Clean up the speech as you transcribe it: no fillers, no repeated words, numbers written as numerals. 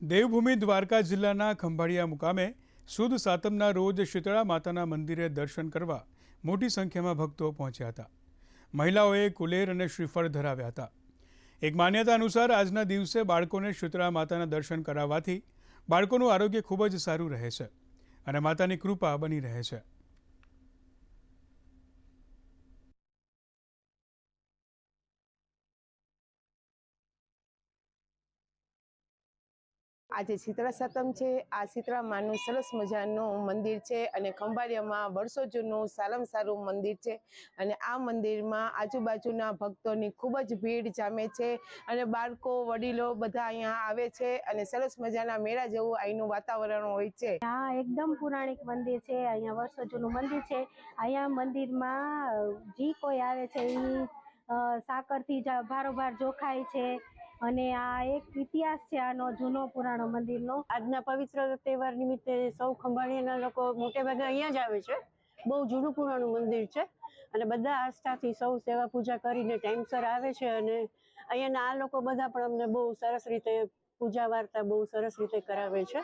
દેવભૂમિ દ્વારકા જિલ્લાના ખંભાળિયા મુકામે સુદ સાતમના રોજ શીતળા માતાના મંદિરે દર્શન કરવા મોટી સંખ્યામાં ભક્તો પહોંચ્યા હતા। મહિલાઓએ કુલેર અને શ્રીફળ ધરાવ્યા હતા। એક માન્યતા અનુસાર આજના દિવસે બાળકોને શીતળા માતાના દર્શન કરાવવાથી બાળકોનું આરોગ્ય ખૂબ જ સારું રહે છે અને માતાની કૃપા બની રહે છે। આજે શીતળા સાતમ છે। આ શીતળા માનું સરસ મજાનું મંદિર છે અને ખંભાળિયામાં વર્ષો જૂનું સારામાં સારું મંદિર છે અને આ મંદિરમાં આજુબાજુના ભક્તોની ખૂબ જ ભીડ જામે છે અને બાળકો વડીલો બધા અહીંયા આવે છે અને સરસ મજાના મેળા જેવું અહીંનું વાતાવરણ હોય છે। આ એકદમ પૌરાણિક મંદિર છે। અહીંયા વર્ષો જૂનું મંદિર છે। અહીંયા મંદિરમાં જે કોઈ આવે છે એ સાકરથી ભારોભાર જોખાય છે અને આ એક ઇતિહાસ છે આનો જૂનો પુરાણો મંદિરનો। આજના પવિત્ર તહેવાર નિમિત્તે સૌ ખંભાળિયાના લોકો મોટે ભાગે અહીંયા જ આવે છે। બહુ જૂનું પુરાણું મંદિર છે અને બધા આસ્થાથી સૌ સેવા પૂજા કરીને ટાઈમસર આવે છે અને અહીંયાના આ લોકો બધા પણ અમને બહુ સરસ રીતે પૂજા વાર્તા બહુ સરસ રીતે કરાવે છે।